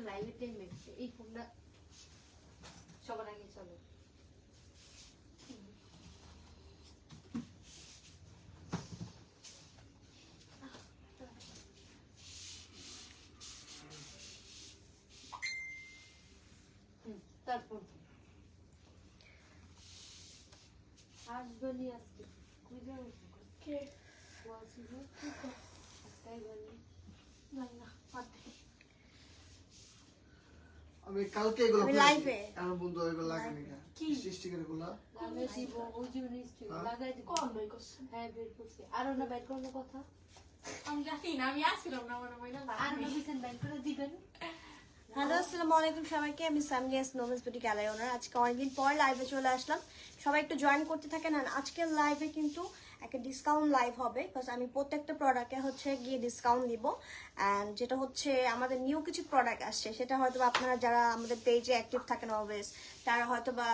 লাইভে 10 মিনিট এই ফোনটা সবার আগে চলো তারপর আসবনি আজকে কই যাও কে ওয়াসিব তাই বলি না না পাতে আমি কালকে এগুলো লাইভে আমার বন্ধু এগুলো লাগানি না কি স্টিকার গুলো লাগাই দিব ওই যে স্টিকার লাগাই দিব কোন বই করছ হ্যাঁ বের করছি আর না বের করলে কথা আমি জানি না আমি আসছিলাম না মনে হয় না আর না বিছেন বের করে দিবেন হ্যালো আসসালামু আলাইকুম সবাইকে আমি সামনিয়াস নোভেলস বিউটি গ্যালারি ওনার আজকে অনেকদিন পর লাইভে চলে আসলাম সবাই একটু জয়েন করতে থাকেন আর আজকের লাইভে কিন্তু একটা ডিসকাউন্ট লাইভ হবে বিকজ আমি প্রত্যেকটা প্রোডাক্টে হচ্ছে গিয়ে ডিসকাউন্ট দিব অ্যান্ড যেটা হচ্ছে আমাদের নিউ কিছু প্রোডাক্ট আসছে সেটা হয়তো আপনারা যারা আমাদের পেজে অ্যাক্টিভ থাকেন অলওয়েজ তারা হয়তো বা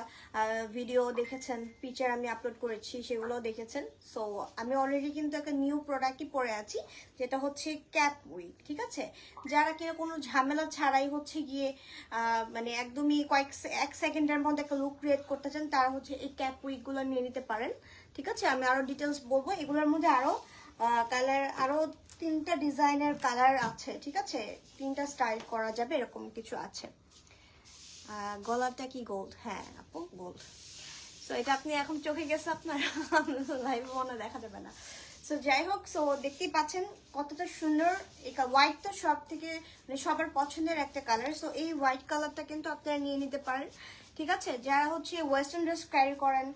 ভিডিও দেখেছেন পিকচার আমি আপলোড করেছি সেগুলোও দেখেছেন সো আমি অলরেডি কিন্তু একটা নিউ প্রোডাক্টই পরে আছি যেটা হচ্ছে ক্যাপ উইগ ঠিক আছে যারা কিনা কোনো ঝামেলা ছাড়াই হচ্ছে গিয়ে মানে একদমই এক সেকেন্ডের মধ্যে একটা লুক ক্রিয়েট করতে চান তারা হচ্ছে এই ক্যাপ উইগগুলো নিয়ে নিতে পারেন ঠিক আছে আমি আরো ডিটেলস বলবো এগুলোর মধ্যে আরো কালার আরো 3টা ডিজাইনের কালার আছে ঠিক আছে 3টা স্টাইল করা যাবে এরকম কিছু আছে গলাটা কি গোল্ড হ্যাঁ আপু গোল্ড সো এটা আপনি এখন চোখে গেছে আপনার লাইভে মনে দেখা যাবে না সো যাই হোক সো দেখতেই পাচ্ছেন কতটা সুন্দর এই হোয়াইট তো সব থেকে মানে সবার পছন্দের একটা কালার সো এই হোয়াইট কালারটা কিন্তু আপনারা নিয়ে নিতে পারেন ঠিক আছে যারা হচ্ছে ওয়েস্টার্ন ড্রেস ক্যারি করেন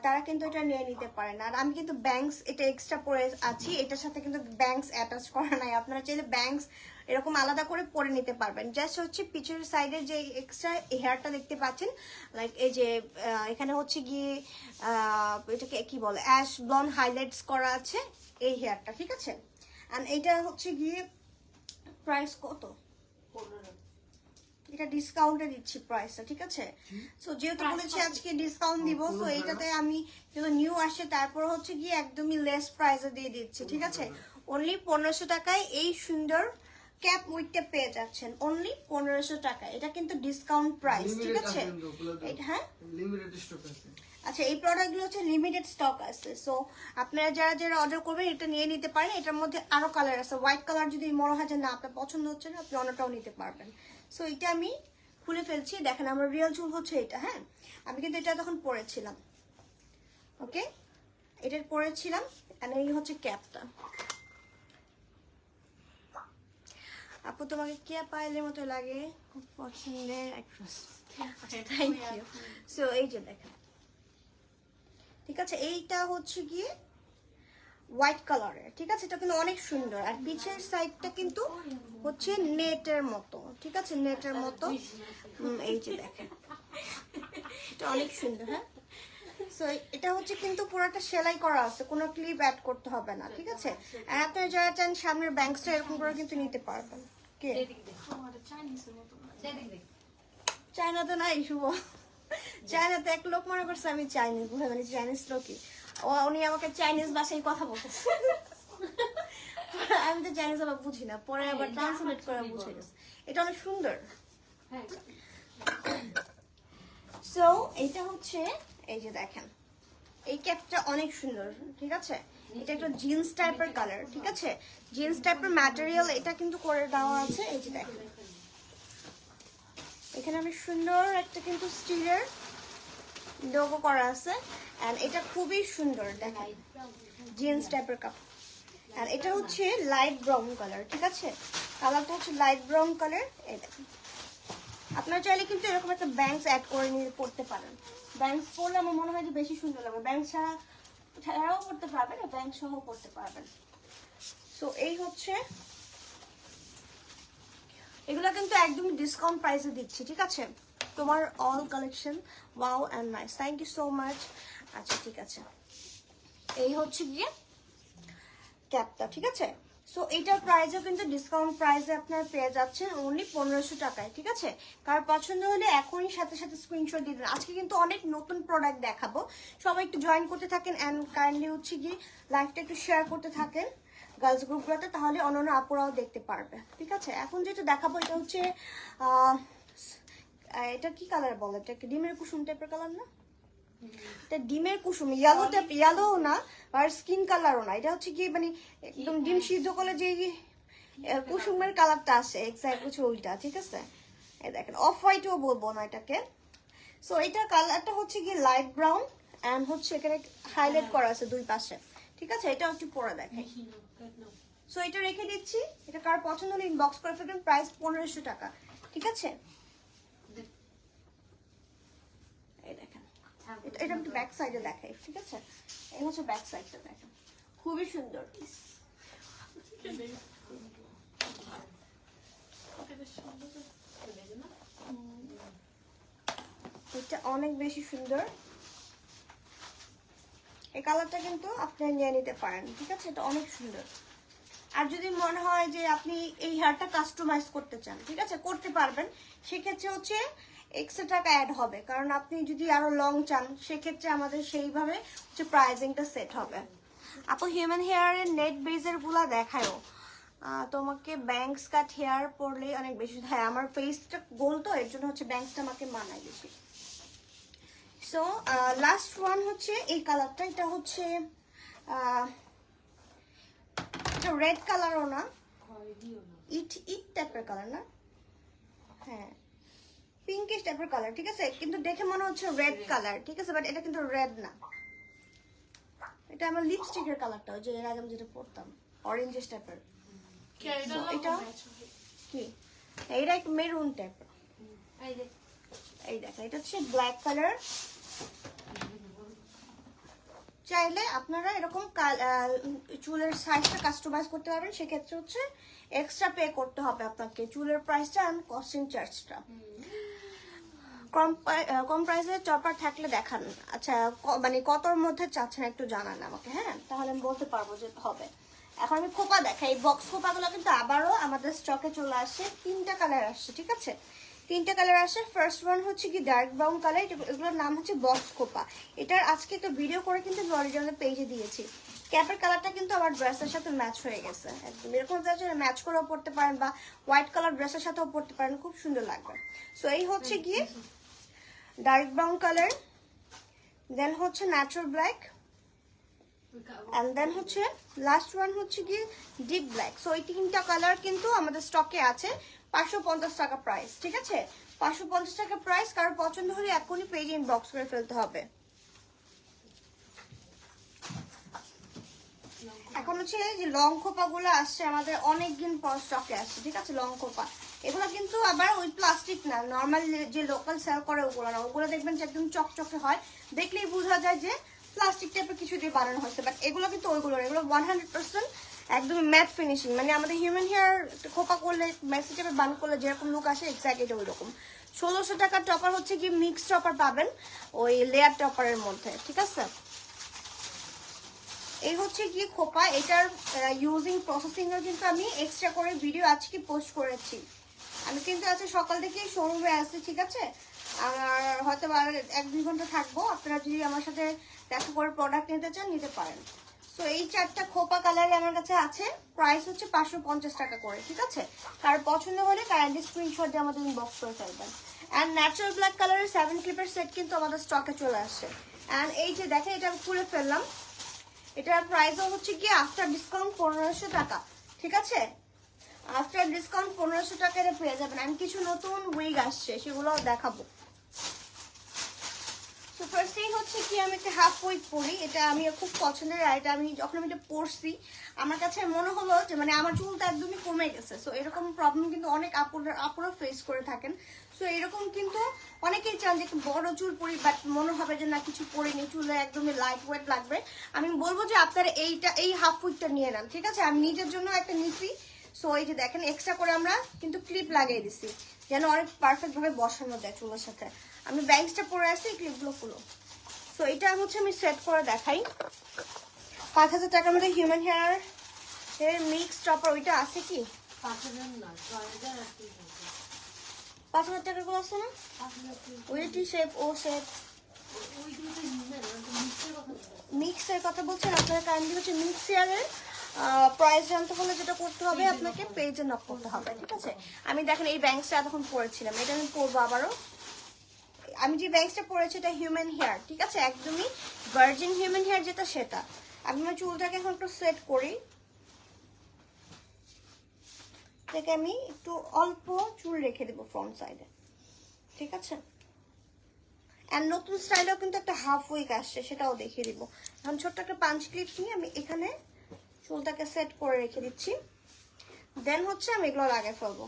তারা কিন্তু এটা নিয়ে নিতে পারেন আর আমি কিন্তু ব্যাংকস এটা এক্সট্রা পরে আছি এটার সাথে কিন্তু ব্যাংকস অ্যাটাচ করা নাই আপনারা চাইলে ব্যাংকস এরকম আলাদা করে পরে নিতে পারবেন জাস্ট হচ্ছে পিছনের সাইডে যে এক্সট্রা হেয়ারটা দেখতে পাচ্ছেন লাইক এই যে এখানে হচ্ছে গিয়ে এটাকে কি বলে অ্যাশ ব্লন্ড হাইলাইটস করা আছে এই হেয়ারটা ঠিক আছে এন্ড এইটা হচ্ছে গিয়ে প্রাইস কত 15 এটা ডিসকাউন্টে দিচ্ছি প্রাইসটা ঠিক আছে সো যেহেতু বলেছি আজকে ডিসকাউন্ট দিব সো এইটাতে আমি যেহেতু নিউ আসছে তারপর হচ্ছে গিয়ে একদমই লেস প্রাইসে দিয়ে দিচ্ছি ঠিক আছে অনলি 1500 টাকায় এই সুন্দর ক্যাপ উইকটা পেয়ে যাচ্ছেন অনলি 1500 টাকা এটা কিন্তু ডিসকাউন্ট প্রাইস ঠিক আছে হ্যাঁ লিমিটেড স্টক আছে আচ্ছা এই প্রোডাক্টগুলো হচ্ছে লিমিটেড স্টক আছে সো আপনারা যারা যারা অর্ডার করবেন এটা নিয়ে নিতে পারেন এটার মধ্যে আরো কালার আছে হোয়াইট কালার যদি মনে হয় যে না আপনার পছন্দ হচ্ছে না আপনি অন্যটাও নিতে পারবেন সো এটা আমি খুলে ফেলছি দেখেন আমার রিয়েল চুল হচ্ছে এটা হ্যাঁ আমি কিন্তু এটা তখন পরেছিলাম ওকে এটা পরেছিলাম আর এই হচ্ছে ক্যাপটা আপু তোমাকে কে পাইলের মতো লাগে খুব পছন্দের অ্যাক্ট্রেস থ্যাংক ইউ সো এই যে দেখেন ঠিক আছে এইটা হচ্ছে গিয়ে হোয়াইট কালারের ঠিক আছে এটা কিন্তু অনেক সুন্দর আর পিছের সাইডটা কিন্তু হচ্ছে নেটের মতো ঠিক আছে নেটের মতো এই যে দেখেন এটা অনেক সুন্দর হ্যাঁ সো এটা হচ্ছে কিন্তু পুরোটা সেলাই করা আছে কোনো ক্লিপ অ্যাড করতে হবে না ঠিক আছে আর আপনারা যারা চান সামনের ব্যাংকসটা এরকম করে কিন্তু নিতে পারবেন কে চায়না তো নাই শুভ চায়নাতে এক লোক মনে করছে আমি চাইনিজ বুঝে মানে চাইনিজ লোকই উনি আমাকে চাইনিজ ভাষায় কথা বলতেছে আমি তো চাইনিজ আবার বুঝি না পরে আবার ট্রান্সলেট করে বুঝে গেছে এটা অনেক সুন্দর সো এটা হচ্ছে এই যে দেখেন এই ক্যাপটা অনেক সুন্দর ঠিক আছে এটা একটা জিন্স টাইপের কালার ঠিক আছে জিন্স টাইপের ম্যাটেরিয়াল এটা কিন্তু করে দেওয়া আছে এই যে দেখেন এখানে আমি সুন্দর একটা কিন্তু স্টিলের লোগো করা আছে এন্ড এটা খুবই সুন্দর দেখেন জিন্স টাইপের কাপ আর এটা হচ্ছে লাইট ব্রাউন কালার ঠিক আছে কালারটা হচ্ছে লাইট ব্রাউন কালার এই দেখেন আপনারা চাইলে কিন্তু এরকম একটা ব্যাংকস অ্যাড করে নিয়ে পড়তে পারেন ব্যাংকস পরলে আমার মনে হয় যে বেশি সুন্দর লাগবে ব্যাংক ছাড়াও পড়তে পারবেন আর ব্যাংক সহ পড়তে পারবেন সো এই হচ্ছে এগুলো কিন্তু একদম ডিসকাউন্ট প্রাইসে দিচ্ছি ঠিক আছে তোমার all collection wow and nice thank you so much আচ্ছা ঠিক আছে এই হচ্ছে গিয়ে ক্যাপটা ঠিক আছে সো এইটার প্রাইসও কিন্তু ডিসকাউন্ট প্রাইসে আপনারা পেয়ে যাচ্ছেন অনলি 1500 টাকায় ঠিক আছে কার পছন্দ হলে এখনই সাথে সাথে স্ক্রিনশট দিয়ে দিন আজকে কিন্তু অনেক নতুন প্রোডাক্ট দেখাবো সবাই একটু জয়েন করতে থাকেন এন্ড কাইন্ডলি হচ্ছে গিয়ে লাইভটা একটু শেয়ার করতে থাকেন গার্লস গ্রুপগুলোতে, তাহলে অন্যান্য আপুরাও দেখতে পারবে। ঠিক আছে, এখন যেটা দেখাবো এটা হচ্ছে এটা কি কালার বলে, এটা কি ডিমের কুসুম টাইপের কালার না? এটা ডিমের কুসুম, ইয়েলো টাইপ, ইয়েলো না আর স্কিন কালারও না, এটা হচ্ছে কি মানে একদম ডিম সিদ্ধ করলে যে কুসুমের কালারটা আসে এক্সাক্ট হচ্ছে ওইটা। ঠিক আছে, এই দেখেন অফ হোয়াইটও বলবো না এটাকে। সো এটা কালারটা হচ্ছে কি লাইট ব্রাউন এন্ড হচ্ছে এখানে হাইলাইট করা আছে দুই পাশে। ঠিক আছে, এটা একটু পরে দেখাই। সো এটা রেখে দিচ্ছি, এটা কার পছন্দ হলে ইনবক্স করে ফেলবেন। প্রাইস 1500 টাকা। ঠিক আছে, এই দেখেন এটা একটু ব্যাক সাইডে দেখাই। ঠিক আছে, এই হচ্ছে ব্যাক সাইডটা দেখেন, খুবই সুন্দর। এটা অনেক বেশি সুন্দর, এই কালারটা কিন্তু আপনি নিয়ে নিতে পারেন। ঠিক আছে, এটা অনেক সুন্দর। আর যদি মনে হয় যে আপনি এই হেয়ারটা কাস্টমাইজ করতে চান, ঠিক আছে করতে পারবেন, সেক্ষেত্রে হচ্ছে এক্সট্রা টাকা অ্যাড হবে, কারণ আপনি যদি আরো লং চান সেক্ষেত্রে আমাদের সেইভাবে হচ্ছে প্রাইসিংটা সেট হবে। আপু হিউম্যান হেয়ারের নেট বেজের গুলা দেখায়ও, তোমাকে ব্যাংকস কাট হেয়ার পরলে অনেক বেশি, হ্যাঁ আমার ফেসটা গোল তো এর জন্য হচ্ছে ব্যাংকসটা আমাকে মানায় বেশি। সো লাস্ট ওয়ান হচ্ছে এই কালারটা, এটা হচ্ছে রেড কালারও না, ইট ইট টাইপের কালার না, হ্যাঁ পিঙ্কিশ টাইপের কালার। ঠিক আছে, কিন্তু দেখে মনে হচ্ছে রেড কালার। ঠিক আছে, বাট এটা কিন্তু রেড না, এটা আমার লিপস্টিকের কালারটা, যে এর আগে আমি যেটা পরতাম অরেঞ্জিশ টাইপের। এটা কি, এইটা একটু মেরুন টাইপের। এই দেখেন এটা হচ্ছে ব্ল্যাক কালার। চাইলে আপনারা এরকম চুলের সাইজটা কাস্টমাইজ করতে পারবেন, সেক্ষেত্রে হচ্ছে এক্সট্রা পে করতে হবে আপনাকে চুলের প্রাইসটা আর কস্টিং চার্জটা। কম প্রাইসে চপার থাকলে দেখান। আচ্ছা মানে কতর মধ্যে চাচ্ছেন একটু জানান আমাকে, হ্যাঁ তাহলে আমি বলতে পারবো যে হবে। এখন আমি খোপা দেখাই, এই বক্স খোপাগুলো কিন্তু আবারও আমাদের স্টকে চলে আসছে, 3টা কালার আসছে। ঠিক আছে, 3টা কালার আসে। ফার্স্ট ওয়ান হচ্ছে কি ডার্ক ব্রাউন কালার, এগুলোর নাম হচ্ছে বক্স খোপা। এটার আজকে একটা ভিডিও করে কিন্তু অরিজিনাল পেজে দিয়েছি। ক্যাপের কালারটা কিন্তু আমার ড্রেসের সাথে ম্যাচ হয়ে গেছে একদম, এরকম ম্যাচ করেও পড়তে পারেন বা হোয়াইট কালার ড্রেসের সাথেও পড়তে পারেন, খুব সুন্দর লাগবে। সো এই হচ্ছে গিয়ে ডার্ক ব্রাউন কালার, দেন হচ্ছে ন্যাচারাল ব্ল্যাক, এন্ড দেন হচ্ছে লাস্ট ওয়ান হচ্ছে কি ডিপ ব্ল্যাক। সো এই 3টা কালার কিন্তু আমাদের স্টকে আছে, 550 টাকা প্রাইস। ঠিক আছে, 550 টাকা প্রাইস। কারোর পছন্দ হলে এখনই পেজ ইনবক্স করে ফেলতে হবে। এখন হচ্ছে যে লং খোপা গুলো আসছে আমাদের অনেকদিন পর স্টকে আসছে। ঠিক আছে, লং খোপা এগুলো কিন্তু আবার ওই প্লাস্টিক না, নর্মাল যে লোকাল সেল করে ওগুলো না, ওগুলো দেখবেন যে একদম চকচকে হয়, দেখলেই বোঝা যায় যে প্লাস্টিক টাইপের কিছু দিয়ে বানানো হয়েছে। বাট এগুলো কিন্তু ওইগুলো, এগুলো 100% একদম ম্যাট ফিনিশিং, মানে আমাদের হিউম্যান হেয়ার খোপা করলে মেসি টাইপের বান করলে যেরকম লুক আসে এক্স্যাক্ট এটা ওই রকম। 1600 টাকার টপার হচ্ছে কি মিক্স টপার পাবেন ওই লেয়ার টপারের মধ্যে। ঠিক আছে, এই হচ্ছে কি খোপা, এটার ইউজিং প্রসেসিং এর কিন্তু আমি এক্সট্রা করে ভিডিও আজকে পোস্ট করেছি। আমি কিন্তু আজকে সকাল থেকেই শোরুমে আসছি। ঠিক আছে, আর হয়তো আর 1-2 ঘন্টা থাকবো, আপনারা যদি আমার সাথে দেখা করে প্রোডাক্ট নিতে চান নিতে পারেন। সো এই 4টা খোপা কালার আমার কাছে আছে, প্রাইস হচ্ছে 550 টাকা করে। ঠিক আছে, কার পছন্দ হলে কাইন্ডলি স্ক্রিনশট দিয়ে আমাদের ইনবক্স করে ফেলবেন। অ্যান্ড ন্যাচারাল ব্ল্যাক কালারের 7 ক্লিপের সেট কিন্তু আমাদের স্টকে চলে আসছে। অ্যান্ড এই যে দেখেন এটা আমি খুলে ফেললাম, এটার প্রাইসও হচ্ছে কি আফটার ডিসকাউন্ট 1500 টাকা। ঠিক আছে, আফটার ডিসকাউন্ট 1500 টাকা এটা পেয়ে যাবেন। আমি কিছু নতুন উইগ আসছে সেগুলোও দেখাবো। তো ফার্স্টেই হচ্ছে কি আমি একটা হাফ উইগ পরি, এটা আমি খুব পছন্দের। আর এটা আমি যখন আমি এটা পরছি আমার কাছে মনে হলো যে মানে আমার চুলটা একদমই কমে গেছে। সো এরকম প্রবলেম কিন্তু অনেক আপুরা ফেস করে থাকেন। সো এরকম কিন্তু অনেকেই চান যে বড় চুল পরি, বাট মনে হবে যে না কিছু পরিনি, চুলে একদমই লাইট ওয়েট লাগবে। আমি বলবো যে আপনারা এই হাফ উইগটা নিয়ে নেন। ঠিক আছে, আমি নিজের জন্য একটা নিছি। সো এই যে দেখেন এক্সট্রা করে আমরা কিন্তু ক্লিপ লাগিয়ে দিছি যেন অনেক পারফেক্ট ভাবে বসানো যায় চুলের সাথে। আমি ব্যাংকসটা পরে আসছি, এই ক্লিপগুলো খুলো। সো এটা হচ্ছে আমি সেট করে দেখাই। 5000 টাকার মধ্যে হিউম্যান হেয়ার এর মিক্স টপার ওইটা আছে কি 5000 না 6000 আছে। 5000 টাকার গুলো আছে না, ওই টি শেপ ও শেপ ওই দুটো নিবেন, মিক্সের কথা বলছেন। মিক্সের কথা বলছেন আপনারা, কাইন্ডলি হচ্ছে মিক্স হেয়ারের প্রাইস জানতে হলে যেটা করতে হবে আপনাকে পেজে নক করতে হবে, ঠিক আছে? আমি দেখেন এই ব্যাংকসটা এতক্ষণ পরেছিলাম, এটা আমি পরবো আবারও। আমি যে ব্যাংকসটা পরেছি এটা হিউম্যান হেয়ার, ঠিক আছে? একদমই ভার্জিন হিউম্যান হেয়ার যেটা সেটা। আমি আমার চুলটাকে এখন একটু সেট করি, থেকে আমি একটু অল্প চুল রেখে দেবো ফ্রন্ট সাইডে, ঠিক আছে? অ্যান্ড নতুন স্টাইলেও কিন্তু একটা হাফ উইক আসছে, সেটাও দেখিয়ে দিব। এখন ছোট্ট একটা পাঞ্চ ক্লিপ নিয়ে আমি এখানে চুলটাকে সেট করে রেখে দিচ্ছি, দেন হচ্ছে আমি এগুলো লাগিয়ে ফেলবো।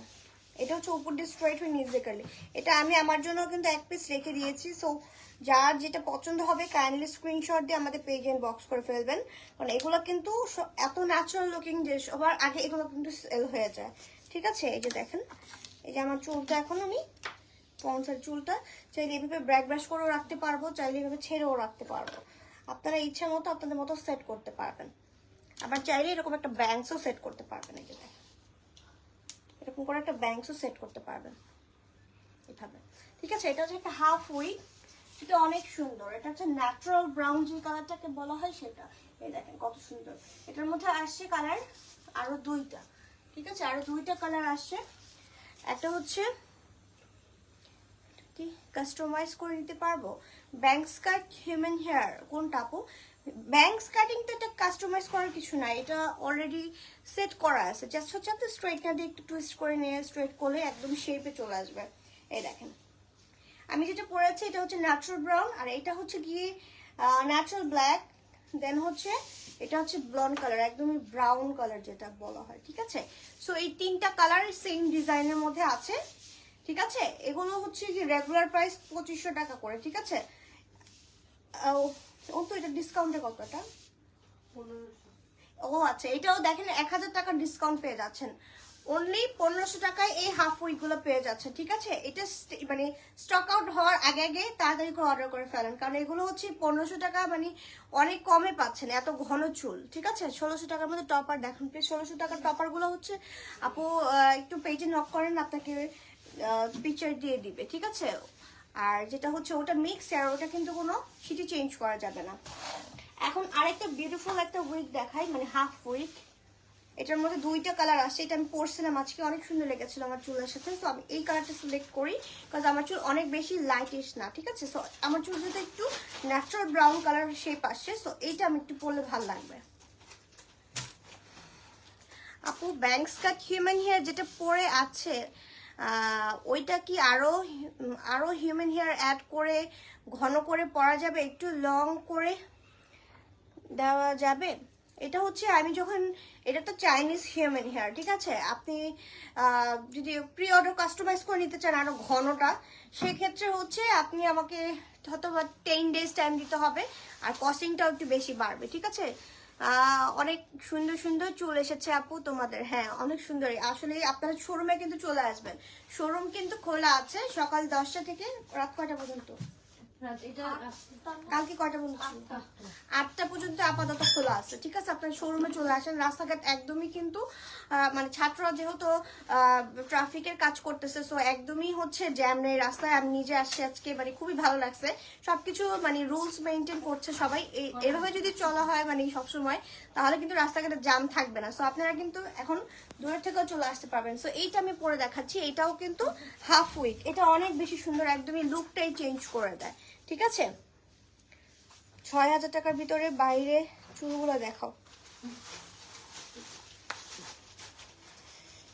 এটা হচ্ছে উপর দিয়ে স্ট্রেট হয়ে নিচ দিয়ে কাটলি। এটা আমি আমার জন্য কিন্তু এক পিস রেখে দিয়েছি। সো যার যেটা পছন্দ হবে কাইন্ডলি স্ক্রিনশট দিয়ে আমাদের পেজ ইনবক্স করে ফেলবেন, কারণ এগুলো কিন্তু এত ন্যাচারাল লুকিং যে সবার আগে এগুলো কিন্তু সেল হয়ে যায়, ঠিক আছে? এই যে দেখেন, এই যে আমার চুলটা এখন আমি পঞ্চার চুলটা চাইলে এভাবে ব্র্যাক ব্রাশ করেও রাখতে পারবো, চাইলে এভাবে ছেড়েও রাখতে পারবো। আপনারা ইচ্ছা মতো আপনাদের মতো সেট করতে পারবেন। আবার চাইলে এরকম একটা ব্যাংকসও সেট করতে পারবেন, এই যে দেখেন এরকম করে একটা ব্যাংকসও সেট করতে পারবেন এভাবে, ঠিক আছে? এটা হচ্ছে একটা হাফ উইক, এটা অনেক সুন্দর। এটা হচ্ছে ন্যাচারাল ব্রাউন যে কালারটাকে বলা হয় সেটা। এই দেখেন কত সুন্দর। এটার মধ্যে আসছে কালার আরো দুইটা, ঠিক আছে? আরো দুইটা কালার আসছে। একটা হচ্ছে কি কাস্টমাইজ করে নিতে পারবো ব্যাংকস কাট হিউম্যান হেয়ার, কোনটা আপু? ব্যাংকস কাটিং তো এটা কাস্টমাইজ করার কিছু না, এটা অলরেডি সেট করা আছে। জাস্ট হচ্ছে আপনি স্ট্রেটনার দিয়ে একটু টুইস্ট করে নিয়ে স্ট্রেট করলে একদম শেপে চলে আসবে। এই দেখেন আমি যেটা পরেছি এটা হচ্ছে ন্যাচারাল ব্রাউন, আর এটা হচ্ছে গিয়ে ন্যাচারাল ব্ল্যাক, দেন হচ্ছে এটা হচ্ছে ব্লন্ড কালার, একদমই ব্রাউন কালার যেটা বলা হয়, ঠিক আছে? সো এই তিনটা কালার সেম ডিজাইনের মধ্যে আছে, ঠিক আছে? এগুলো হচ্ছে কি রেগুলার প্রাইস 2500 টাকা করে, ঠিক আছে? ও তো এটা ডিসকাউন্টে কতটা? 1500। ও আচ্ছা, এটাও দেখেন 1000 টাকা ডিসকাউন্ট পেয়ে যাচ্ছেন। অনলি 1500 টাকায় এই হাফ উইক গুলো পেয়ে যাচ্ছে, ঠিক আছে? এটা মানে স্টক আউট হওয়ার আগে আগে তাড়াতাড়ি করে অর্ডার করে ফেলেন, কারণ এগুলো হচ্ছে 1500 টাকা, মানে অনেক কমে পাচ্ছেন এত ঘন চুল, ঠিক আছে? 1600 টাকার মধ্যে টপার দেখুন প্লিজ। 1600 টাকার টপার গুলো হচ্ছে আপু একটু পেজে নক করেন, আপনাকে পিকচার দিয়ে দিবে, ঠিক আছে? আর যেটা হচ্ছে ওটা মিক্স, আর ওটা কিন্তু কোনো সিটি চেঞ্জ করা যাবে না। এখন আরেকটা বিউটিফুল একটা উইক দেখাই, মানে হাফ উইক। এটার মধ্যে দুইটা কালার আসছে, এটা আমি পরছিলাম আজকে, অনেক সুন্দর লেগেছিল আমার চুলের সাথে। তো আমি এই কালারটা সিলেক্ট করি, বিকজ আমার চুল অনেক বেশি লাইটিশ না, ঠিক আছে? সো আমার চুল যেহেতু একটু ন্যাচারাল ব্রাউন কালার শেপ আসছে, সো এইটা আমি একটু পরলে ভালো লাগবে। আপু ব্যাংকস কাট হিউম্যান হেয়ার যেটা পরে আছে ওইটা কি আরো হিউম্যান হেয়ার অ্যাড করে ঘন করে পরা যাবে, একটু লং করে দেওয়া যাবে? এটা হচ্ছে আমি যখন, এটা তো চাইনিজ হিউম্যান হেয়ার, ঠিক আছে? আপনি যদি প্রি অর্ডার কাস্টমাইজ করে নিতে চান আরো ঘনটা, সেক্ষেত্রে হচ্ছে আপনি আমাকে হয়তো 10 days টাইম দিতে হবে, আর কস্টিংটাও একটু বেশি বাড়বে, ঠিক আছে? অনেক সুন্দর সুন্দর চুল এসেছে আপু তোমাদের, হ্যাঁ অনেক সুন্দর। আসলে আপনারা শোরুমে কিন্তু চলে আসবেন, শোরুম কিন্তু খোলা আছে সকাল 10টা থেকে রাত কয়টা পর্যন্ত? কালকে কয়টা পর্যন্ত? 8টা পর্যন্ত আপাতত খোলা আছে, ঠিক আছে? আপনার শোরুমে চলে আসেন। রাস্তাঘাট একদমই কিন্তু মানে ছাত্ররা যেহেতু ট্রাফিকের কাজ করতেছে, সো একদমই হচ্ছে জ্যাম নেই রাস্তায়। আমি নিজে আসছি আজকে, মানে খুবই ভালো লাগছে। সবকিছু মানে রুলস মেনটেন করছে সবাই। এভাবে যদি চলা হয় মানে সবসময়, তাহলে কিন্তু রাস্তাঘাটে জ্যাম থাকবে না। সো আপনারা কিন্তু এখন দূরের থেকেও চলে আসতে পারবেন। সো এইটা আমি পরে দেখাচ্ছি, এটাও কিন্তু হাফ উইক। এটা অনেক বেশি সুন্দর, একদমই লুকটাই চেঞ্জ করে দেয়, ঠিক আছে? 6000 টাকার ভিতরে বাইরে চুলগুলো দেখাও।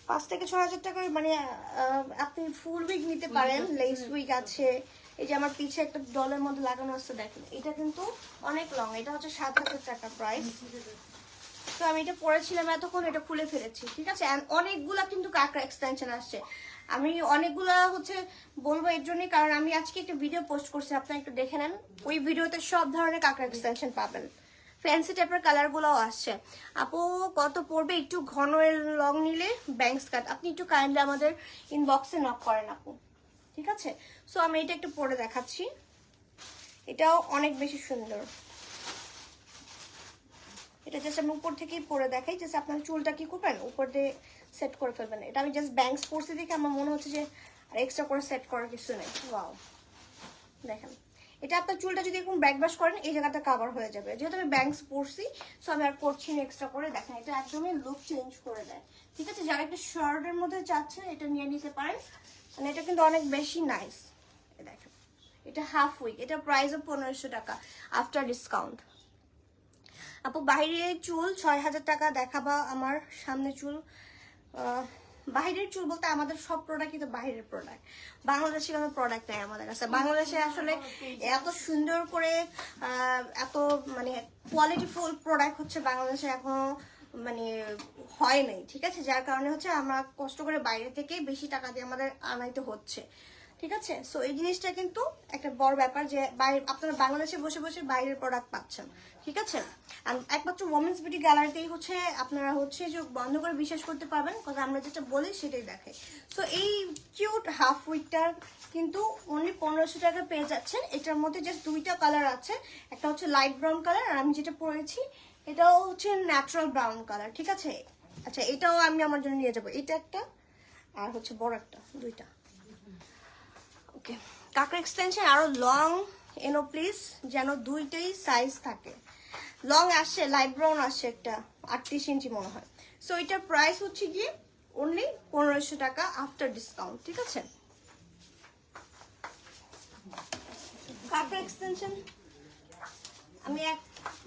5 থেকে 6000 টাকার মানে আপনি ফুল উইক নিতে পারেন, লেস উইক আছে। এই যে আমার পিছে একটা ডলের মধ্যে লাগানো আছে দেখেন, এটা কিন্তু অনেক লং। এটা হচ্ছে 7000 টাকা প্রাইস। তো আমি এটা পরেছিলাম এতক্ষণ, এটা খুলে ফেলেছি, ঠিক আছে? অনেকগুলা কিন্তু কাঁকড়া এক্সটেনশন আসছে। আমি অনেকগুলা হচ্ছে বলবো এর জন্যই, কারণ আমি আজকে একটা ভিডিও পোস্ট করছি, আপনারা একটু দেখে নেন। ওই ভিডিওতে সব ধরনের কাঁকড়া এক্সটেনশন পাবেন, ফ্যান্সি টাইপের কালারগুলো আসছে। আপু কত পড়বে? একটু ঘন লং নিলে ব্যাংকস কাট, আপনি একটু কাইন্ডলি আমাদের ইনবক্সে নক করেন আপু, ঠিক আছে? সো আমি এটা একটু পরে দেখাচ্ছি, এটাও অনেক বেশি সুন্দর। এটা জাস্ট আমি উপর থেকেই পরে দেখাই, জাস্ট আপনার চুলটা কি করবেন উপর দিয়ে সেট করে ফেলবেন। এটা আমি জাস্ট ব্যাংকস পরছি দেখে আমার মনে হচ্ছে যে আর এক্সট্রা করে সেট করার কিছু নেই। ওয়াও দেখেন, এটা আপনার চুলটা যদি এরকম ব্যাক ব্রাশ করেন এই জায়গাটা কভার হয়ে যাবে। যেহেতু আমি ব্যাংকস পরছি সো আমি আর করছি না এক্সট্রা করে। দেখেন এটা একদমই লুক চেঞ্জ করে দেয়, ঠিক আছে? যারা একটু শর্টের মধ্যে চাচ্ছেন এটা নিয়ে নিতে পারেন, মানে এটা কিন্তু অনেক বেশি নাইস। দেখেন এটা হাফ উইক, এটা প্রাইসও 1500 টাকা আফটার ডিসকাউন্ট। আপু বাইরে চুল 6000 টাকা দেখাবা, আমার সামনে চুল বাইরের চুল বলতে আমাদের সব প্রোডাক্টই তো বাইরের প্রোডাক্ট, বাংলাদেশে কোনো প্রোডাক্ট নেই আমাদের কাছে। বাংলাদেশে আসলে এত সুন্দর করে এত মানে কোয়ালিটিফুল প্রোডাক্ট হচ্ছে বাংলাদেশে এখনো মানে হয় নাই, ঠিক আছে? যার কারণে হচ্ছে আমরা কষ্ট করে বাইরে থেকে বেশি টাকা দিয়ে আমাদের আনাইতে হচ্ছে, ঠিক আছে? সো এই জিনিসটা কিন্তু একটা বড় ব্যাপার যে আপনারা বাংলাদেশে বসে বসে বাইরের প্রোডাক্ট পাচ্ছেন, ঠিক আছে? একমাত্র ওমেন্স বিউটি গ্যালারিতেই হচ্ছে আপনারা হচ্ছে যে বন্ধ করে বিশ্বাস করতে পারবেন, কারণ আমরা যেটা বলি সেটাই দেখাই। সো এই কিউট হাফ উইকটার কিন্তু অনলি 1500 টাকা পেয়ে যাচ্ছেন। এটার মধ্যে জাস্ট দুইটা কালার আছে, একটা হচ্ছে লাইট ব্রাউন কালার আর আমি যেটা পরেছি এটাও হচ্ছে ন্যাচারাল ব্রাউন কালার, ঠিক আছে? আচ্ছা এটাও আমি আমার জন্য নিয়ে যাবো, এটা একটা আর হচ্ছে বড় একটা, দুইটা। ওকে, কাঁকড়া এক্সটেনশন আরো লং এনো প্লিজ, যেন দুইটাই সাইজ থাকে। লং আসছে, লাইট ব্রাউন আসছে একটা 38 ইঞ্চি মনে হয়। সো এটার প্রাইস হচ্ছে গিয়ে অনলি 1500 টাকা আফটার ডিসকাউন্ট, ঠিক আছে? কাঁকড়া এক্সটেনশন আমি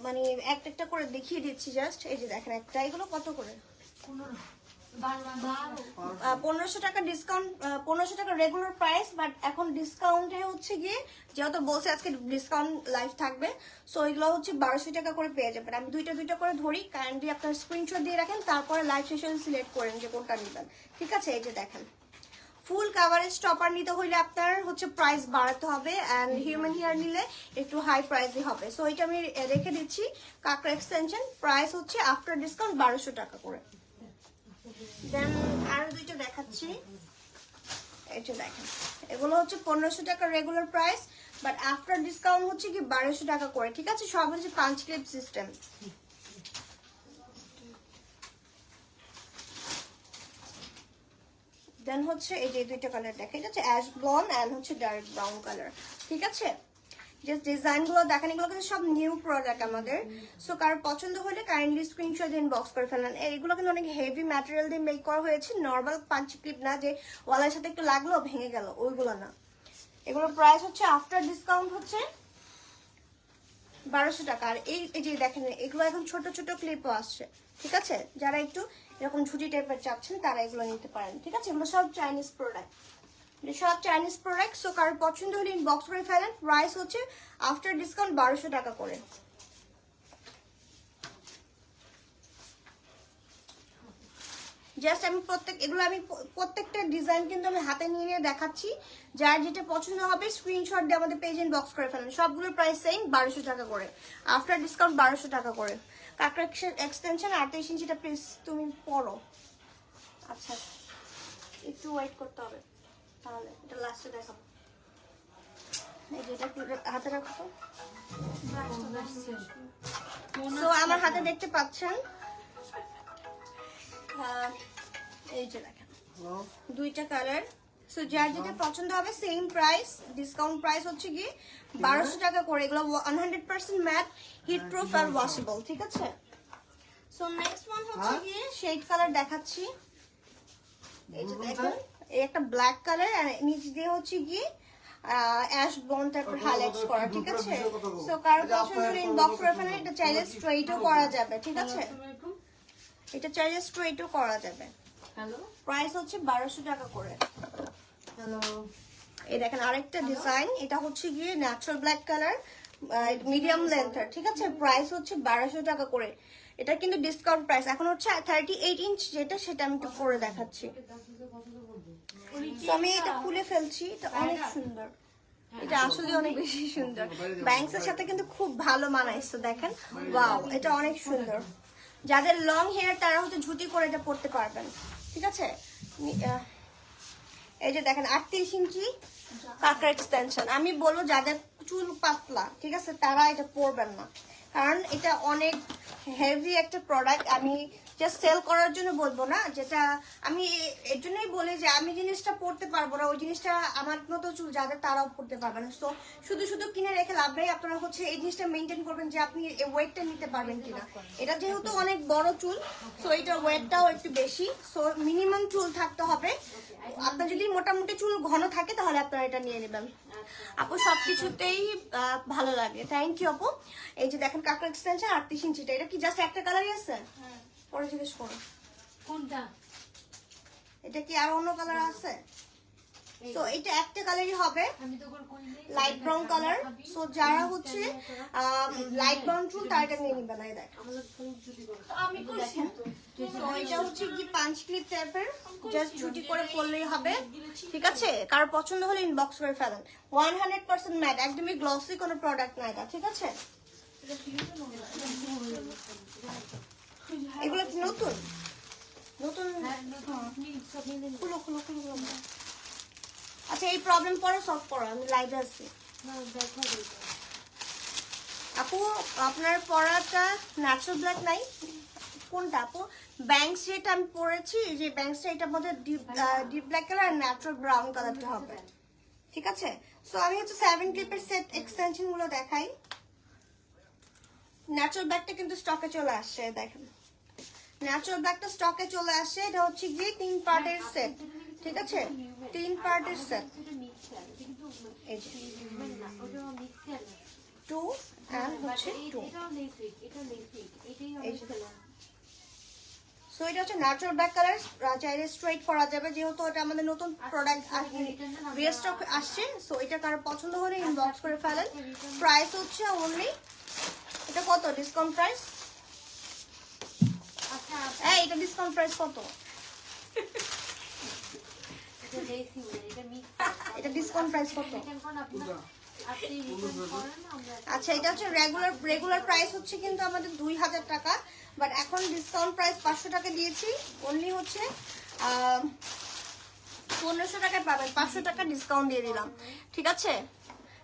মানে একটা করে দেখিয়ে দিচ্ছি জাস্ট। এই যে দেখেন একটা, এগুলো কত করে? 1500 টাকা ডিসকাউন্ট, 1500 টাকা রেগুলার প্রাইস, বাট এখন ডিসকাউন্টে হচ্ছে গিয়ে যেহেতু বলছে আজকে ডিসকাউন্ট লাইভ থাকবে, সো এগুলো হচ্ছে 1200 টাকা করে পেয়ে যাবেন। আমি দুইটা করে ধরি, কাইন্ডলি আপনার স্ক্রিনশট দিয়ে রাখেন, তারপরে লাইভ সেশন সিলেক্ট করেন যে কোনটা নেবেন, ঠিক আছে? এই যে দেখেন ফুল কাভারেজ টপার নিতে হইলে আপনার হচ্ছে প্রাইস বাড়াতে হবে, অ্যান্ড হিউম্যান হেয়ার নিলে একটু হাই প্রাইসই হবে। সো এটা আমি রেখে দিচ্ছি। কাঁকড়া এক্সটেনশন প্রাইস হচ্ছে আফটার ডিসকাউন্ট 1200 টাকা করে। দেন আরো দুইটা দেখাচ্ছি, এটা দেখেন এগুলো হচ্ছে 1500 টাকা regular price, but after discount হচ্ছে কি 1200 টাকা করে, ঠিক আছে? সব হচ্ছে পাঁচ ক্লিপ সিস্টেম। দেন হচ্ছে এই যে দুইটা কালার দেখা, এটা হচ্ছে অ্যাশ ব্লন্ড এন্ড হচ্ছে ডার্ক ব্রাউন কালার, ঠিক আছে? জাস্ট ডিজাইনগুলো দেখেন, এগুলো কিন্তু সব নিউ প্রোডাক্ট আমাদের। সো কারোর পছন্দ হলে কাইন্ডলি স্ক্রিনশট দিয়ে ইনবক্স করে ফেলেন। এইগুলো কিন্তু অনেক হেভি ম্যাটেরিয়াল দিয়ে মেক করা হয়েছে, নর্মাল পাঁচ ক্লিপ না যে ওয়ালের সাথে একটু লাগলো ভেঙে গেল, ওইগুলো না। এগুলোর প্রাইস হচ্ছে আফটার ডিসকাউন্ট হচ্ছে 1200 টাকা। আর এই যে দেখেন এগুলো এখন ছোট ছোট ক্লিপও আসছে, ঠিক আছে? যারা একটু এরকম ঝুটি টাইপের চাচ্ছেন তারা এগুলো নিতে পারেন, ঠিক আছে? এগুলো সব চাইনিজ প্রোডাক্ট, সব চাইনিজ প্রোডাক্ট। সো কারোর পছন্দ হলে ইনবক্স করে ফেলেন। প্রাইস হচ্ছে আফটার ডিসকাউন্ট 1200 টাকা করে। জাস্ট আমি প্রত্যেকটা ডিজাইন কিন্তু আমি হাতে নিয়ে দেখাচ্ছি, যার যেটা পছন্দ হবে স্ক্রিনশট দিয়ে আমাদের পেজ ইনবক্স করে ফেলেন। সবগুলোর প্রাইস সেম 1200 টাকা করে, আফটার ডিসকাউন্ট 1200 টাকা করে। কাঁকড়া এক্সটেনশন 28 ইঞ্চিটা প্লিজ তুমি পরো। আচ্ছা একটু ওয়েট করতে হবে, তাহলে এটা লাস্টে দেখাবো। এই যে এটা হাতে রাখো। সো আমার হাতে দেখতে পাচ্ছেন এই যে দেখেন দুইটা কালার। সো যার যেটা পছন্দ হবে সেম প্রাইস, ডিসকাউন্ট প্রাইস হচ্ছে কি 1200 টাকা করে। এগুলো 100% ম্যাট, হিট প্রুফ আর ওয়াশেবল, ঠিক আছে? সো নেক্সট ওয়ান হচ্ছে কি শেড কালার দেখাচ্ছি। এই যে দেখেন এই একটা ব্ল্যাক কালার আর নিচ দিয়ে হচ্ছে কি অ্যাশ ব্লন্ড টাইপের হাইলাইটস করা, ঠিক আছে? সো কারো পছন্দ হলে ইনবক্স করে ফেলেন। এটা চাইলে স্ট্রেইটও করা যাবে, ঠিক আছে? এটা চাইলে স্ট্রেইটও করা যাবে। হ্যালো, প্রাইস হচ্ছে 1200 টাকা করে। হ্যালো। এই দেখেন আরেকটা ডিজাইন, এটা হচ্ছে গিয়ে ন্যাচারাল ব্ল্যাক কালার, মিডিয়াম লেন্থের, ঠিক আছে? প্রাইস হচ্ছে 1200 টাকা করে। এটা কিন্তু ডিসকাউন্ট প্রাইস। এখন হচ্ছে 38 ইঞ্চ যেটা, সেটা আমি একটু পরে দেখাচ্ছি। আমি এটা খুলে ফেলছি, এটা অনেক সুন্দর, এটা আসলে অনেক বেশি সুন্দর। ব্যাংকসের সাথে কিন্তু খুব ভালো মানাইছে, দেখেন ওয়াও, এটা অনেক সুন্দর। যাদের লং হেয়ার তারা হচ্ছে ঝুটি করে এটা পরতে পারবেন, ঠিক আছে? এই যে দেখেন 38 ইঞ্চি কাঁকড়া এক্সটেনশন। আমি বলবো যাদের চুল পাতলা, ঠিক আছে, তারা এটা পরবেন না, কারণ এটা অনেক হেভি একটা প্রোডাক্ট। আমি জাস্ট সেল করার জন্য বলবো না, যেটা আমি এর জন্যই বলি যে আমি জিনিসটা পড়তে পারবো না, ওই জিনিসটা আমার মতো চুল যাদের তারাও পড়তে পারবে না। সো শুধু শুধু কিনে রেখে লাভ নেই, আপনারা হচ্ছে এই জিনিসটা মেনটেন করবেন যে আপনি এই ওয়েটটা নিতে পারবেন কিনা। এটা যেহেতু অনেক বড় চুল, সো এটার ওয়েটটাও একটু বেশি, সো মিনিমাম চুল থাকতে হবে। আপনার যদি মোটামুটি চুল ঘন থাকে তাহলে আপনারা এটা নিয়ে নেবেন। আপু সবকিছুতেই ভালো লাগে, থ্যাংক ইউ আপু। এই যে দেখেন কাকার এক্সটেনশন 38 ইঞ্চিটা, এটা কি জাস্ট একটা কালারই আছে? পরে জিজ্ঞেস করো কোনটা? এটা কি আর অন্য কালার আছে? তো এটা একটা কালারই হবে, আমি তো করে করি নাই। Light brown colour. সো যারা হচ্ছে লাইট ব্রাউন চুল তারা এটা নিয়ে নিবে না। এই দেখ আমি করছি তো। তো এটা হচ্ছে কি পাঁচ ক্লিপ টাইপের, জাস্ট ছুটি করে পরলেই হবে, ঠিক আছে? কারো পছন্দ হলে ইনবক্স করে ফেলেন। 100% ম্যাট, একদমই গ্লসি কোনো প্রোডাক্ট না এটা, ঠিক আছে? এগুলো কি নতুন নতুন? খুলো খুলো খুলো খুলো। আচ্ছা এই প্রবলেম পরে সলভ করো, আমি লাইভে আছি। আপু আপনার পরাটা ন্যাচারাল ব্ল্যাক নাই কোনটা আপু? ব্যাংকস যেটা আমি পরেছি, যে ব্যাংকসটা এটার মধ্যে ডিপ ব্ল্যাক কালার আর ন্যাচারাল ব্রাউন কালারটা হবে, ঠিক আছে? সো আমি হচ্ছে 7 ক্লিপের সেট এক্সটেনশন গুলো দেখাই। ন্যাচারাল ব্ল্যাকটা কিন্তু স্টকে চলে আসছে, দেখেন ন্যাচারাল ব্ল্যাকটা স্টকে চলে আসছে। এটা হচ্ছে গিয়ে 3 পার্টের সেট, ঠিক আছে? 3 পার্টের সেট, এই যে 2 and হচ্ছে 2। সো এটা হচ্ছে ন্যাচারাল ব্ল্যাক কালার, চাইলে স্ট্রেট করা যাবে, যেহেতু এটা আমাদের নতুন প্রোডাক্ট রিস্টক আসছে। সো এটা কারো পছন্দ হলে ইনবক্স করে ফেলেন। প্রাইস হচ্ছে অনলি, এটা কত ডিসকাউন্ট প্রাইস? এই এটা ডিসকাউন্ট প্রাইস কত? এটা ডিসকাউন্ট প্রাইস কত? আচ্ছা এটা হচ্ছে রেগুলার প্রাইস হচ্ছে কিন্তু আমাদের 2000 টাকা, বাট এখন ডিসকাউন্ট প্রাইস 500 টাকা দিয়েছি। অনলি হচ্ছে 1500 টাকায় পাবেন, 500 টাকা ডিসকাউন্ট দিয়ে দিলাম, ঠিক আছে?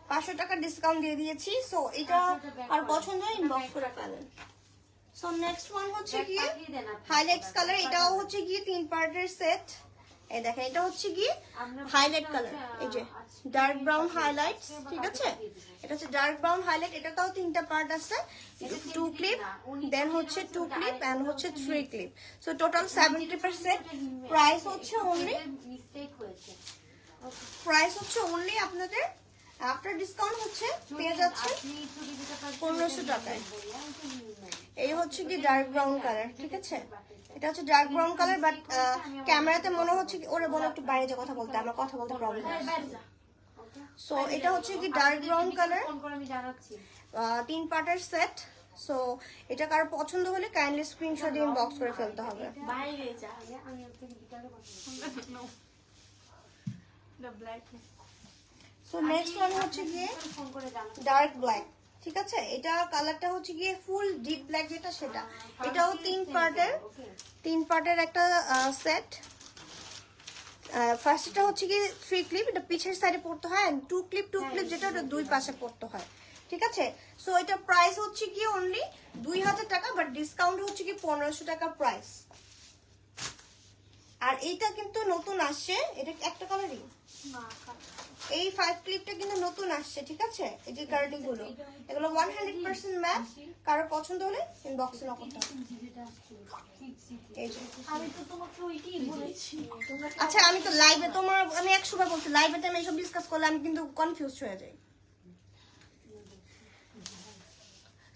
500 টাকা ডিসকাউন্ট দিয়ে দিয়েছি। সো এটা আর পছন্দ হয় ইনবক্স করে ফেলেন। সো নেক্সট ওয়ান হচ্ছে গিয়ে হাইলাইটস কালার, এটাও হচ্ছে গিয়ে 3 পার্টের সেট। এই দেখেন এটা হচ্ছে কি হাইলাইট কালার, এই যে ডার্ক ব্রাউন হাইলাইটস, ঠিক আছে? এটা হচ্ছে ডার্ক ব্রাউন হাইলাইট, এটাতেও 3টা পার্ট আছে, 2 ক্লিপ, দেন হচ্ছে 2 ক্লিপ এন্ড হচ্ছে 3 ক্লিপ। সো টোটাল 7 ক্লিপের সেট। প্রাইস হচ্ছে অনলি আপনাদের আফটার ডিসকাউন্ট হচ্ছে পেয়ে যাচ্ছে 1500 টাকায়। এই হচ্ছে কি ডার্ক ব্রাউন কালার, ঠিক আছে? এটা হচ্ছে ডার্ক ব্রাউন কালার, বাট ক্যামেরাতে মনে হচ্ছে কি ওরে বলো একটু বাইরে যে কথা বলতে, আমার কথা বলতে প্রবলেম হচ্ছে। সো এটা হচ্ছে কি ডার্ক ব্রাউন কালার, 3 পার্টের সেট। সো এটা কারো পছন্দ হলে কাইন্ডলি স্ক্রিনশট দিয়ে ইনবক্স করে ফেলতে হবে। সো নেক্সট ওয়ান হচ্ছে গিয়ে ডার্ক ব্ল্যাক, ঠিক আছে? এটা কালারটা হচ্ছে গিয়ে ফুল ডিপ ব্ল্যাক যেটা সেটা। এটাও 3 পার্টের একটা সেট। ফার্স্টটা হচ্ছে গিয়ে 3 ক্লিপ, এটা পিছের সাইডে পড়তে হয়, এন্ড 2 ক্লিপ যেটা ওটা দুই পাশে পড়তে হয়, ঠিক আছে? সো এটা প্রাইস হচ্ছে কি অনলি 2000 টাকা, বাট ডিসকাউন্ট হচ্ছে কি 1500 টাকা প্রাইস। আর এইটা কিন্তু নতুন আসছে, এটা একটা কালারই, এই 5 ক্লিপটা কিন্তু নতুন আসছে, ঠিক আছে? এই যে কার্ডিং গুলো, এগুলো 100% ম্যাট। কারো পছন্দ হলে ইনবক্সে নক করতে হবে। আচ্ছা আমি তো লাইভে আমি 100 বার বলছি, লাইভে টাইমে এইসব ডিসকাস করলে আমি কিন্তু কনফিউজ হয়ে যাই।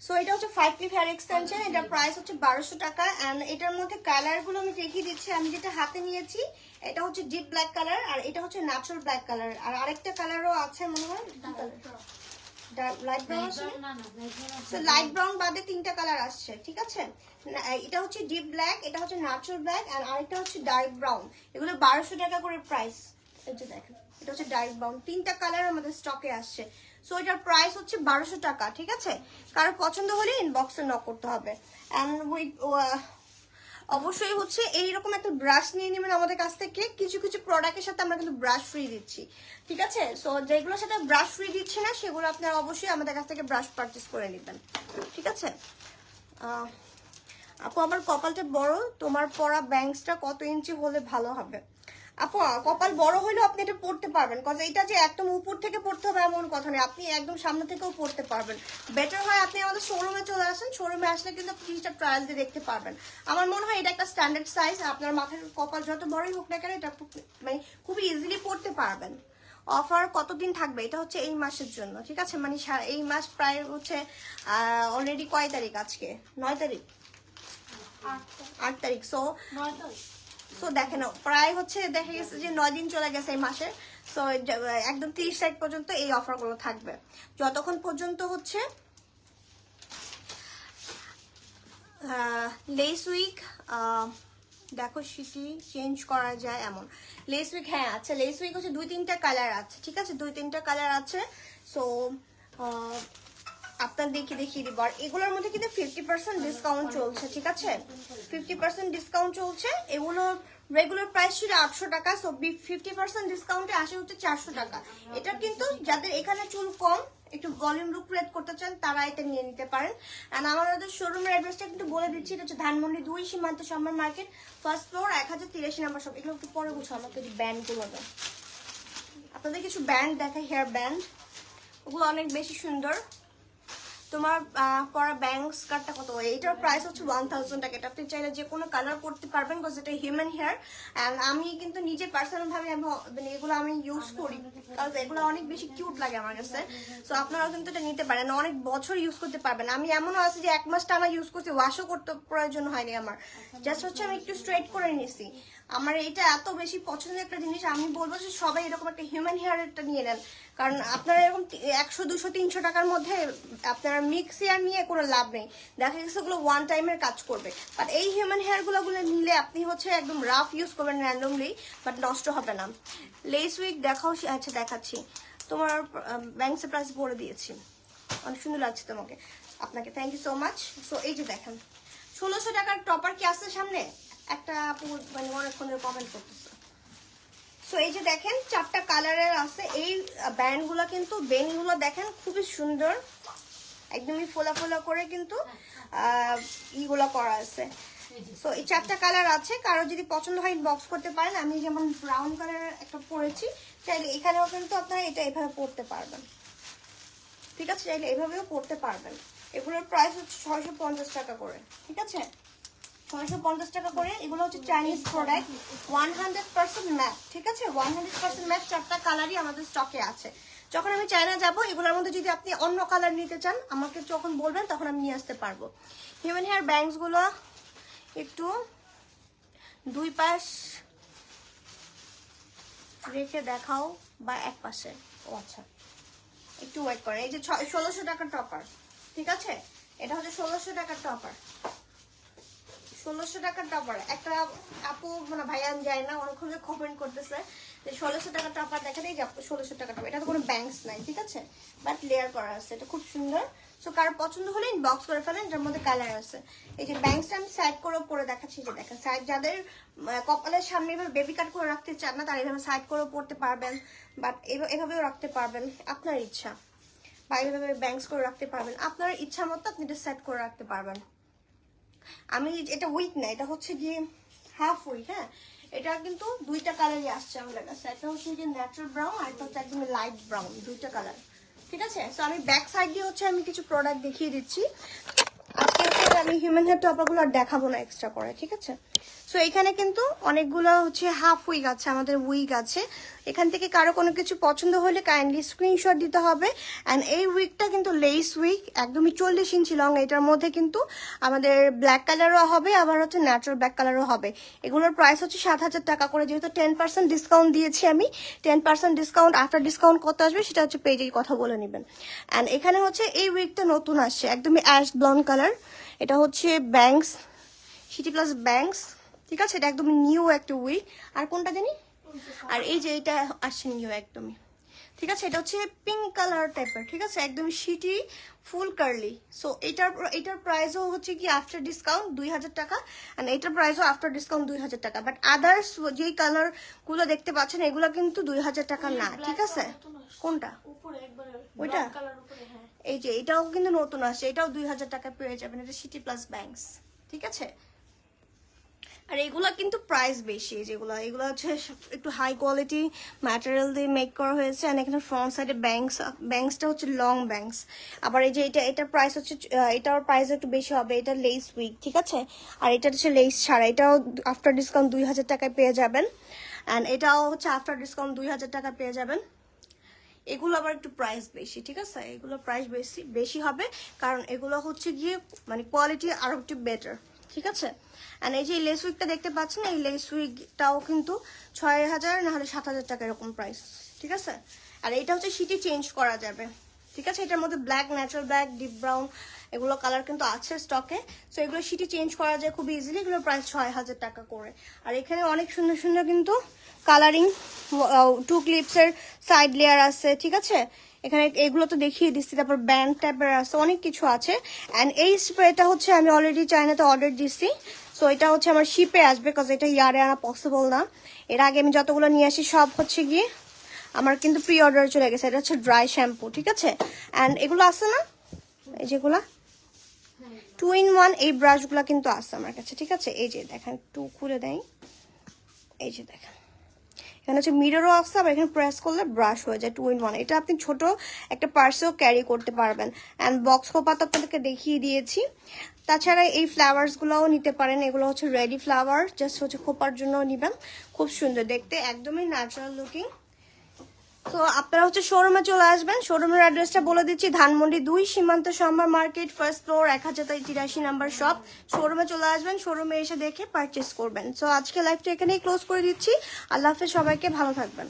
সো এটা হচ্ছে 5 ক্লিপ হেয়ার এক্সটেনশন, এটা প্রাইস হচ্ছে 1200 টাকা। এন্ড এটার মধ্যে কালার গুলো আমি দেখিয়ে দিচ্ছি। আমি যেটা হাতে নিয়েছি এটা হচ্ছে ডিপ ব্ল্যাক কালার, আর এটা হচ্ছে ন্যাচারাল ব্ল্যাক কালার, আর আরেকটা কালারও আছে মনে হয়, লাইট ব্রাউন আছে। সো লাইট ব্রাউন বাদে 3টা কালার আসছে, ঠিক আছে? এটা হচ্ছে ডিপ ব্ল্যাক, এটা হচ্ছে ন্যাচারাল ব্ল্যাক, আর আরেকটা হচ্ছে ডার্ক ব্রাউন। এগুলো 1200 টাকা করে প্রাইস। এই যে দেখেন এটা হচ্ছে ডার্ক ব্রাউন, 3টা কালার আমাদের স্টকে আসছে। সো এটার প্রাইস হচ্ছে 1200 টাকা, ঠিক আছে? কারো পছন্দ হলে ইনবক্সে নক করতে হবে। এন্ড অবশ্যই হচ্ছে এইরকম একটা ব্রাশ নিয়ে নেবেন আমাদের কাছ থেকে। কিছু কিছু প্রোডাক্টের সাথে আমরা কিন্তু ব্রাশ ফ্রি দিচ্ছি, ঠিক আছে? সো যেগুলোর সাথে ব্রাশ ফ্রি দিচ্ছি না সেগুলো আপনারা অবশ্যই আমাদের কাছ থেকে ব্রাশ পারচেস করে নেবেন, ঠিক আছে? আপু আমার কপালটা বড়, তোমার পরা ব্যাংকসটা কত ইঞ্চি হলে ভালো হবে? আপু কপাল বড় হলেও আপনি এটা পড়তে পারবেন, কজ এটা যে একদম উপর থেকে পড়তে হবে এমন কথা নেই, আপনি একদম সামনে থেকেও পড়তে পারবেন। বেটার হয় আপনি আমাদের শোরুমে চলে আসেন, শোরুমে আসলে কিন্তু আপনি জিনিসটা ট্রায়াল দিয়ে দেখতে পারবেন। আমার মনে হয় এটা একটা স্ট্যান্ডার্ড সাইজ, আপনার মাথার কপাল যত বড়ই হোক না কেন এটা মানে খুবই ইজিলি পড়তে পারবেন। অফার কতদিন থাকবে? এটা হচ্ছে এই মাসের জন্য, ঠিক আছে? মানে এই মাস প্রায় হচ্ছে অলরেডি কয় তারিখ আজকে? 9 তারিখ, 8 তারিখ। সো দেখেন প্রায় হচ্ছে দেখা গেছে যে 9 দিন চলে গেছে এই মাসে। সো একদম 30 তারিখ পর্যন্ত এই অফারগুলো থাকবে, যতক্ষণ পর্যন্ত হচ্ছে লেস উইক দেখো সিটি চেঞ্জ করা যায় এমন লেস উইক। হ্যাঁ আচ্ছা, লেস উইক হচ্ছে 2-3টা কালার আছে, ঠিক আছে? 2-3টা কালার আছে। সো আপনার দেখিয়ে দিব। আর এগুলোর মধ্যে কিন্তু 50% ডিসকাউন্ট চলছে, ঠিক আছে? 50% ডিসকাউন্ট চলছে। এগুলো রেগুলার প্রাইস ছিল 800 টাকা, সো 50% ডিসকাউন্টে আসে হচ্ছে 400 টাকা। এটা কিন্তু যাদের এখানে চুল কম, একটু ভলিউম লুক ক্রিয়েট করতে চান, তারা এটা নিয়ে নিতে পারেন। এন্ড আমাদের শোরুমের অ্যাড্রেসটা কিন্তু বলে দিচ্ছি, এটা হচ্ছে ধানমন্ডি 2 সীমান্ত সম্মান মার্কেট, ফার্স্ট ফ্লোর, 1083 নম্বর শপ। এগুলো একটু পরে বুঝো, আমাকে যে ব্যান্ডগুলো দেয়, আপনাদের কিছু ব্যান্ড দেখে, হেয়ার ব্যান্ড, ওগুলো অনেক বেশি সুন্দর। তোমার পরা ব্যাংকস কাটটা কত? এইটার প্রাইস হচ্ছে 1000 টাকা। এটা আপনি চাইলে যে কোনো কালার করতে পারবেন, বিকজ এটা হিউম্যান হেয়ার। অ্যান্ড আমি কিন্তু নিজে পার্সোনাল ভাবে মানে এগুলো আমি ইউজ করি, কারণ এগুলো অনেক বেশি কিউট লাগে আমার কাছে। সো আপনারাও কিন্তু এটা নিতে পারেন, অনেক বছর ইউজ করতে পারবেন। আমি এমনও আছে যে 1 মাস টানা ইউজ করছি, ওয়াশও করতে প্রয়োজন হয়নি আমার, জাস্ট হচ্ছে আমি একটু স্ট্রেট করে নিছি। আমার এটা এত বেশি পছন্দের একটা জিনিস, আমি বলবো যে সবাই এরকম একটা হিউম্যান হেয়ারটা নিয়ে নেন। কারণ আপনারা এরকম 100, 200, 300 টাকার মধ্যে আপনারা মিক্স হেয়ার নিয়ে কোনো লাভ নেই, দেখা গেছে ওগুলো ওয়ান টাইমের কাজ করবে। বাট এই হিউম্যান হেয়ারগুলো নিলে আপনি হচ্ছে একদম রাফ ইউজ করবেন র্যান্ডমলি, বাট নষ্ট হবে না। লেস উইক দেখাও, আচ্ছা দেখাচ্ছি। তোমার ব্যাংকসের প্রাইস বলে দিয়েছি, অনেক সুন্দর লাগছে তোমাকে, আপনাকে thank you so much. So এই যে দেখেন 1600 টাকার টপার কি আসছে সামনে? একটা মানে অনেকক্ষণ কমেন্ট করতেছে। সো এই যে দেখেন 4টা কালারের আছে এই ব্যান্ডগুলো, কিন্তু বেনগুলো দেখেন খুবই সুন্দর, একদমই ফোলা ফোলা করে কিন্তু ইগুলো করা আছে। সো এই 4টা কালার আছে, কারো যদি পছন্দ হয় ইনবক্স করতে পারেন। আমি যেমন ব্রাউন কালারের একটা পরেছি, চাইলে এখানেও কিন্তু আপনারা এটা এভাবে পরতে পারবেন, ঠিক আছে? চাইলে এভাবেও পরতে পারবেন। এগুলোর প্রাইস হচ্ছে 650 টাকা করে, ঠিক আছে? 650 টাকা করে। এগুলো হচ্ছে চাইনিজ প্রোডাক্ট, 100% ম্যাট, ঠিক আছে? 100% ম্যাট। 4টা কালারই আমাদের স্টকে আছে। যখন আমি চায়না যাব, এগুলোর মধ্যে যদি আপনি অন্য কালার নিতে চান আমাকে যখন বলবেন তখন আমি নিয়ে আসতে পারবো। হিউম্যান হেয়ার ব্যাংকসগুলো একটু 2 পাশ রেখে দেখাও, বা এক পাশে। ও আচ্ছা, একটু ওয়েট করেন। এই যে 1600 টাকার টপার, ঠিক আছে? এটা হচ্ছে 1600 টাকার টপার, 1600 টাকার টপার। একটা আপু মানে ভাইয়া আমি যাই না, অনেকক্ষণ কমেন্ট করতেছে যে 1600 টাকার টপার দেখেন। এই যে 1600 টাকার টপার, এটা তো কোনো ব্যাংকস নাই, ঠিক আছে? বাট লেয়ার করা আছে, এটা খুব সুন্দর। সো কার পছন্দ হলে ইনবক্স করে ফেলেন, যার মধ্যে কালার আছে। এই যে ব্যাংকসটা আমি সাইড করেও পরে দেখাচ্ছি, যে দেখেন সাইড, যাদের কপালের সামনে এভাবে বেবি কাট করে রাখতে চান না, তারা এভাবে সাইড করেও পড়তে পারবেন, বাট এভাবেও রাখতে পারবেন, আপনার ইচ্ছা। বা এইভাবে ব্যাংকস করে রাখতে পারবেন, আপনার ইচ্ছা মতো আপনি এটা সেট করে রাখতে পারবেন। আমি এটা উইক না, এটা হচ্ছে গিয়ে হাফ উইক। হ্যাঁ, এটা কিন্তু 2টা কালারই আসছে আমাদের কাছে। একটা হচ্ছে যে ন্যাচারাল ব্রাউন, আর একটা হচ্ছে একদম লাইট ব্রাউন, 2টা কালার, ঠিক আছে? সো আমি ব্যাক সাইড দিয়ে হচ্ছে আমি কিছু প্রোডাক্ট দেখিয়ে দিচ্ছি। আজকে হচ্ছে আমি হিউম্যান হেয়ার টপারগুলো আর দেখাবো না এক্সট্রা করে, ঠিক আছে? সো এখানে কিন্তু অনেকগুলো হচ্ছে হাফ উইক আছে, আমাদের উইক আছে। এখান থেকে কারো কোনো কিছু পছন্দ হলে কাইন্ডলি স্ক্রিনশট দিতে হবে। অ্যান্ড এই উইকটা কিন্তু লেস উইক, একদমই 40 ইঞ্চি লং। এটার মধ্যে কিন্তু আমাদের ব্ল্যাক কালারও হবে, আবার হচ্ছে ন্যাচারাল ব্ল্যাক কালারও হবে। এগুলোর প্রাইস হচ্ছে 7000 টাকা করে, যেহেতু 10% ডিসকাউন্ট দিয়েছি আমি। 10% ডিসকাউন্ট, আফটার ডিসকাউন্ট কত আসবে সেটা হচ্ছে পেজেই কথা বলে নেবেন। অ্যান্ড এখানে হচ্ছে এই উইকটা নতুন আসছে, একদমই অ্যাশ ব্লাউন কালার। এটা হচ্ছে ব্যাংকস, সিটি প্লাস ব্যাংকস, ঠিক আছে? এটা একদম নিউ একটা উইক। আর কোনটা জানি, আর এই যে এটা আসছে নিউ একদমই, ঠিক আছে? এটা হচ্ছে পিঙ্ক কালার টাইপের, ঠিক আছে? একদম সিটি ফুল কার্লি। সো এটার প্রাইসও হচ্ছে কি আফটার ডিসকাউন্ট 2000 টাকা, অ্যান্ড এটার প্রাইসও আফটার ডিসকাউন্ট 2000 টাকা। বাট আদার্স যেই কালার গুলো দেখতে পাচ্ছেন এগুলো কিন্তু 2000 টাকা না, ঠিক আছে? কোনটা? উপরে একবারে ওইটা? কালার উপরে, হ্যাঁ। এই যে এটাও কিন্তু নতুন আসছে, এটাও 2000 টাকা পেয়ে যাবেন। এটা সিটি প্লাস ব্যাংকস, ঠিক আছে। আর এগুলা কিন্তু প্রাইস বেশি, যেগুলো এগুলো হচ্ছে একটু হাই কোয়ালিটি ম্যাটেরিয়াল দিয়ে মেক করা হয়েছে। আর এখানে ফ্রন্ট সাইডে ব্যাংকসটা হচ্ছে লং ব্যাংকস। আবার এই যে এটার প্রাইস হচ্ছে, এটার প্রাইস একটু বেশি হবে, এটা লেস উইক, ঠিক আছে। আর এটা হচ্ছে লেস ছাড়া, এটাও আফটার ডিসকাউন্ট 2000 টাকায় পেয়ে যাবেন। অ্যান্ড এটাও হচ্ছে আফটার ডিসকাউন্ট 2000 টাকা পেয়ে যাবেন। এগুলো আবার একটু প্রাইস বেশি, ঠিক আছে, এগুলো প্রাইস বেশি হবে কারণ এগুলো হচ্ছে গিয়ে মানে কোয়ালিটি আরো একটু বেটার, ঠিক আছে। অ্যান্ড এই যে লেস উইকটা দেখতে পাচ্ছেন, এই লেস উইকটাও কিন্তু 6000 না হলে 7000 টাকা এরকম প্রাইস, ঠিক আছে। আর এটা হচ্ছে সিটি চেঞ্জ করা যাবে, ঠিক আছে। এটার মধ্যে black, natural black, deep brown এগুলো কালার কিন্তু আছে স্টকে। সো এগুলো সিটি চেঞ্জ করা যায় খুব ইজিলি। এগুলোর প্রাইস 6000 টাকা করে। আর এখানে অনেক সুন্দর সুন্দর কিন্তু কালারিং 2 ক্লিপসের সাইড লেয়ার আছে, ঠিক আছে। এখানে এগুলো তো দেখিয়ে দিচ্ছি, তারপর ব্যান্ড টাইপের আছে, অনেক কিছু আছে। অ্যান্ড এই স্প্রেটা হচ্ছে আমি অলরেডি চায়নাতে অর্ডার দিচ্ছি। সো এটা হচ্ছে আমার শিপে আসবে, বিকজ এটা ইয়ারে আনা পসিবল না। এর আগে আমি যতগুলো নিয়ে আসি সব হচ্ছে গিয়ে আমার কিন্তু প্রি অর্ডার চলে গেছে। এটা হচ্ছে ড্রাই শ্যাম্পু, ঠিক আছে। অ্যান্ড এগুলো আছে না, এই যেগুলা 2-in-1 এই ব্রাশগুলো কিন্তু আছে আমার কাছে, ঠিক আছে। এই যে দেখেন, একটু খুলে দেয়, এই যে দেখেন এখানে হচ্ছে মিররও আছে, আবার এখানে প্রেস করলে ব্রাশ হয়ে যায় 2-in-1। এটা আপনি ছোট একটা পার্সেও ক্যারি করতে পারবেন। অ্যান্ড বক্স খোপা তো আপনাদেরকে দেখিয়ে দিয়েছি। তাছাড়া এই ফ্লাওয়ার্সগুলোও নিতে পারেন, এগুলো হচ্ছে রেডি ফ্লাওয়ার, জাস্ট হচ্ছে খোপার জন্য নিবেন, খুব সুন্দর দেখতে, একদমই ন্যাচারাল লুকিং। তো আপনারা হচ্ছে শোরুমে চলে আসবেন। শোরুমের অ্যাড্রেসটা বলে দিচ্ছি, ধানমন্ডি 2 সীমান্ত সম্ভার market, first floor, 1083 number shop. শোরুমে চলে আসবেন, শোরুমে এসে দেখে পারচেস করবেন। সো আজকে লাইভটা এখানেই ক্লোজ করে দিচ্ছি। আল্লাহ হাফেজ, সবাইকে ভালো থাকবেন।